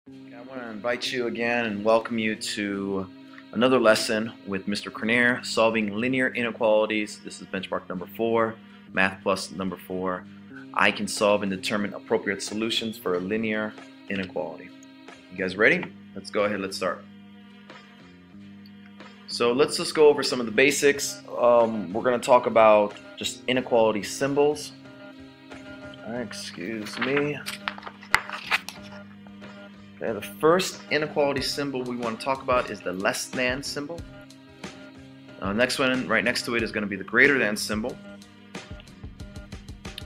I want to invite you again and welcome you to another lesson with Mr. Cornier, solving linear inequalities. This is benchmark number 4, math plus number 4. I can solve and determine appropriate solutions for a linear inequality. You guys ready? Let's go ahead, let's start. So let's just go over some of the basics. We're going to talk about just inequality symbols. Excuse me. Okay, the first inequality symbol we want to talk about is the less than symbol. Next one, right next to it, is going to be the greater than symbol.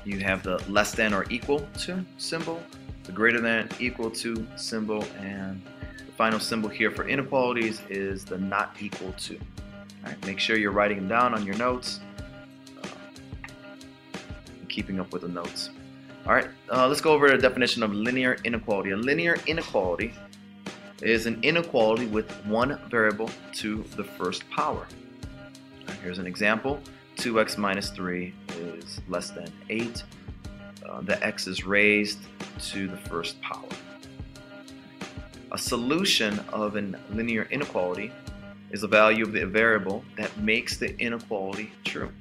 You have the less than or equal to symbol, the greater than equal to symbol, and the final symbol here for inequalities is the not equal to. All right, make sure you're writing them down on your notes, and keeping up with the notes. All right, let's go over the definition of linear inequality. A linear inequality is an inequality with one variable to the first power. Right, here's an example. 2x minus 3 is less than 8. The x is raised to the first power. A solution of a linear inequality is the value of the variable that makes the inequality true.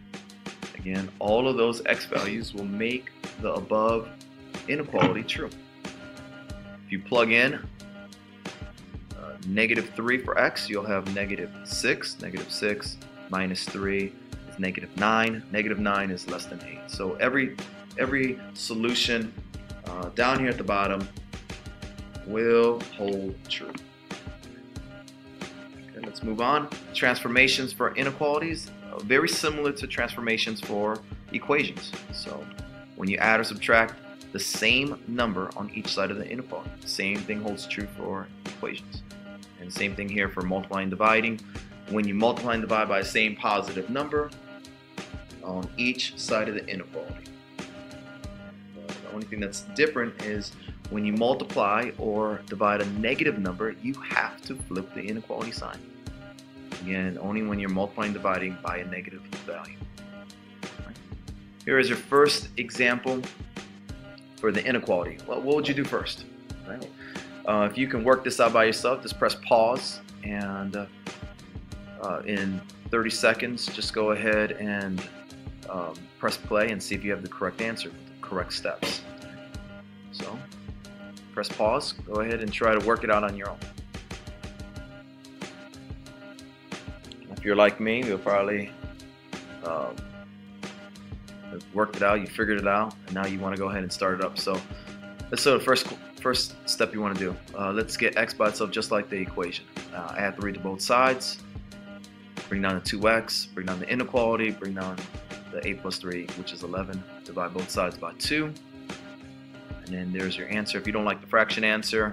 Again, all of those x values will make the above inequality true. If you plug in negative 3 for x, you'll have negative 6. Negative 6 minus 3 is negative 9. Negative 9 is less than 8. So every solution down here at the bottom will hold true. Okay, let's move on. Transformations for inequalities, very similar to transformations for equations. So when you add or subtract the same number on each side of the inequality, the same thing holds true for equations. And same thing here for multiplying and dividing. When you multiply and divide by the same positive number on each side of the inequality. The only thing that's different is when you multiply or divide a negative number, you have to flip the inequality sign. Again, only when you're multiplying and dividing by a negative value. Here is your first example for the inequality. Well, what would you do first? Right? If you can work this out by yourself, just press pause, and in 30 seconds, just go ahead and press play and see if you have the correct answer with the correct steps. So, press pause, go ahead and try to work it out on your own. If you're like me, you'll probably worked it out, you figured it out, and now you want to go ahead and start it up. So let's do the first step you want to do. Let's get x by itself just like the equation. Add 3 to both sides, bring down the 2x, bring down the inequality, bring down the 8 plus 3, which is 11, divide both sides by 2, and then there's your answer. If you don't like the fraction answer,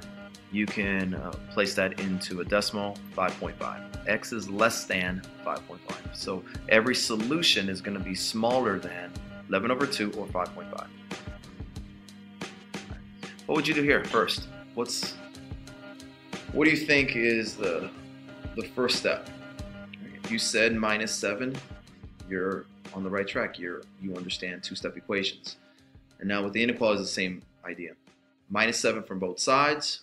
you can place that into a decimal, 5.5. X is less than 5.5. So every solution is going to be smaller than 11 over 2 or 5.5. What would you do here first? What do you think is the first step? If you said minus 7, you're on the right track. You understand two-step equations. And now with the inequality, it's the same idea. Minus 7 from both sides.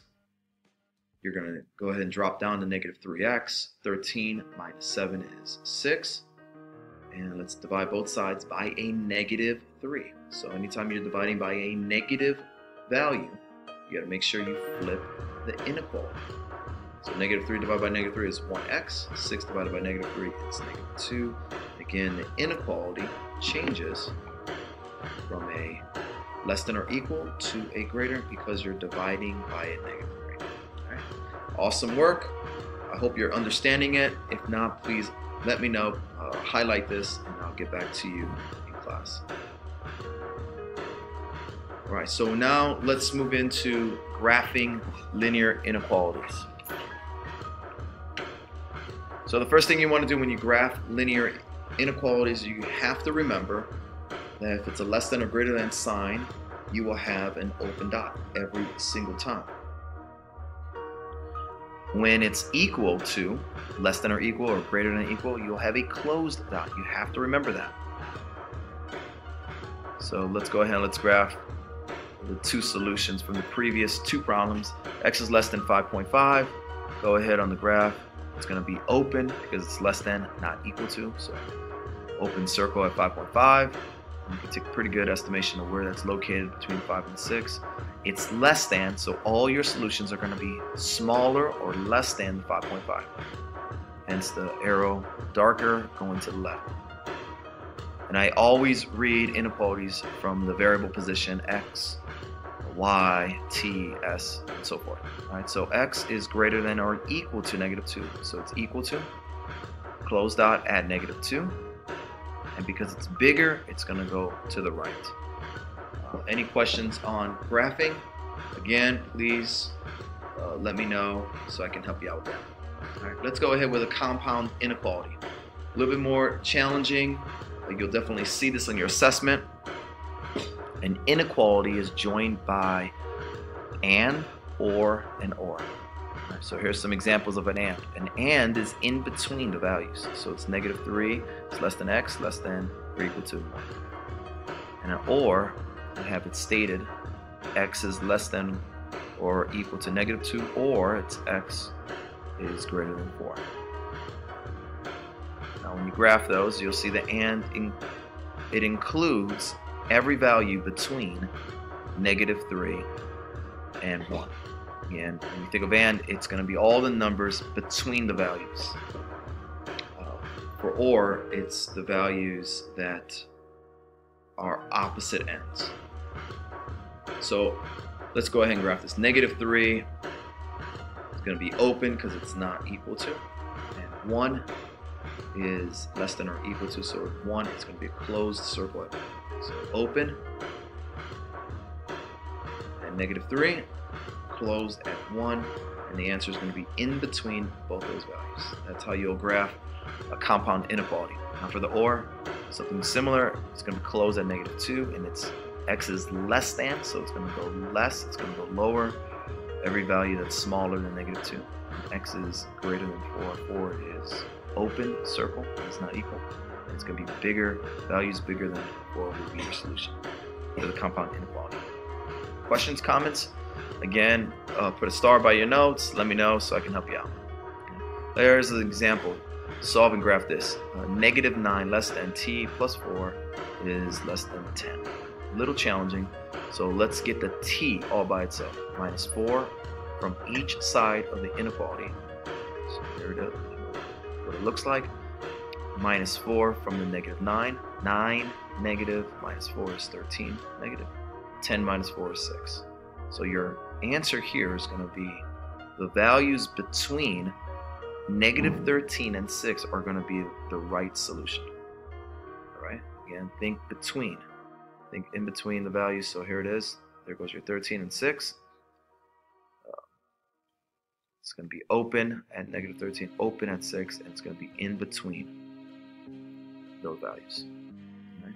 You're going to go ahead and drop down to negative 3x. 13 minus 7 is 6. And let's divide both sides by a negative 3. So anytime you're dividing by a negative value, you got to make sure you flip the inequality. So negative 3 divided by negative 3 is 1x. 6 divided by negative 3 is negative 2. Again, the inequality changes from a less than or equal to a greater because you're dividing by a negative 3. All right. Awesome work. I hope you're understanding it. If not, please let me know. Highlight this and I'll get back to you in class. All right, so now let's move into graphing linear inequalities. So the first thing you want to do when you graph linear inequalities, you have to remember that if it's a less than or greater than sign, you will have an open dot every single time. When it's equal to, less than or equal or greater than equal, you'll have a closed dot. You have to remember that. So let's go ahead and let's graph the two solutions from the previous two problems. X is less than 5.5. Go ahead on the graph. It's going to be open because it's less than, not equal to. So open circle at 5.5. You can take a pretty good estimation of where that's located between 5 and 6. It's less than, so all your solutions are going to be smaller or less than the 5.5. Hence the arrow darker going to the left. And I always read inequalities from the variable position x, y, t, s, and so forth. All right, so x is greater than or equal to -2. So it's equal to, close dot, add -2. And because it's bigger, it's going to go to the right. Any questions on graphing? Again, please let me know so I can help you out with that. All right, let's go ahead with a compound inequality. A little bit more challenging. You'll definitely see this in your assessment. An inequality is joined by and, or, and or. Right, so here's some examples of an and. An and is in between the values. So it's -3, it's less than x, less than or equal to 1. And an or, I have it stated, x is less than or equal to -2, or it's x is greater than 4. Now when you graph those, you'll see the and it includes every value between -3 and 1. Again, when you think of and, it's going to be all the numbers between the values. For or, it's the values that are opposite ends. So let's go ahead and graph this. -3 is going to be open because it's not equal to, and 1 is less than or equal to, so 1 is going to be a closed circle. So open, and -3, closed at 1, and the answer is going to be in between both those values. That's how you'll graph a compound inequality. Now for the or, something similar. It's going to close at -2, and it's x is less than, so it's going to go less, it's going to go lower. Every value that's smaller than -2. X is greater than 4. 4 is open circle, it's not equal. And it's going to be bigger, values bigger than 4 will be your solution for the compound inequality. Questions, comments? Again, put a star by your notes. Let me know so I can help you out. There's an example. Solve and graph this. -9 less than t plus 4 is less than 10. A little challenging. So let's get the t all by itself. -4 from each side of the inequality. So here it is. What it looks like. -4 from the -9. 9 negative minus 4 is 13 negative. 10 minus 4 is 6. So your answer here is going to be the values between -13 and 6 are going to be the right solution. All right. Again, think between. Think in between the values. So here it is. There goes your 13 and 6. It's going to be open at -13, open at 6, and it's going to be in between those values. Right?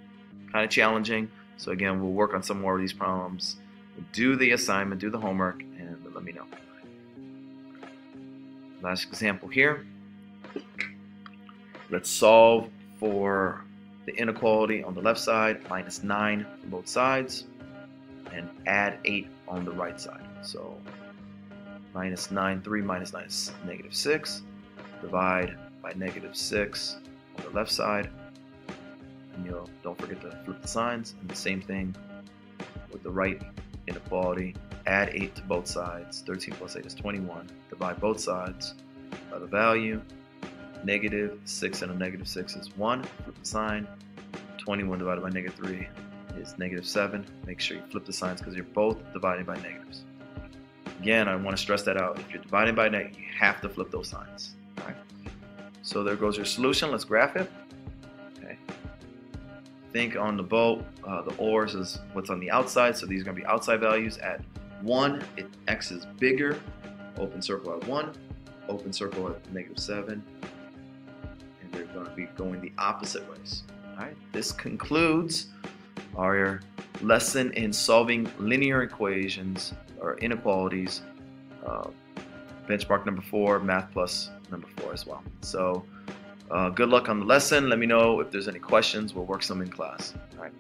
Kind of challenging. So again, we'll work on some more of these problems. Do the assignment, do the homework, and let me know. Last example here. Let's solve for the inequality on the left side, -9 on both sides, and add 8 on the right side. So -9, 3 minus 9 is -6. Divide by -6 on the left side. And don't forget to flip the signs. And the same thing with the right inequality. Add 8 to both sides. 13 plus 8 is 21. Divide both sides by the value. -6 and a -6 is 1. Flip the sign. 21 divided by -3 is -7. Make sure you flip the signs because you're both dividing by negatives. Again, I want to stress that out. If you're dividing by negative, you have to flip those signs. All right. So there goes your solution. Let's graph it. Okay. Think on the boat. The ors is what's on the outside. So these are going to be outside values. At 1, x is bigger. Open circle at 1. Open circle at -7. And they're going to be going the opposite ways. All right. This concludes our lesson in solving linear equations or inequalities, benchmark number 4, math plus number 4 as well. So good luck on the lesson. Let me know if there's any questions. We'll work some in class. All right.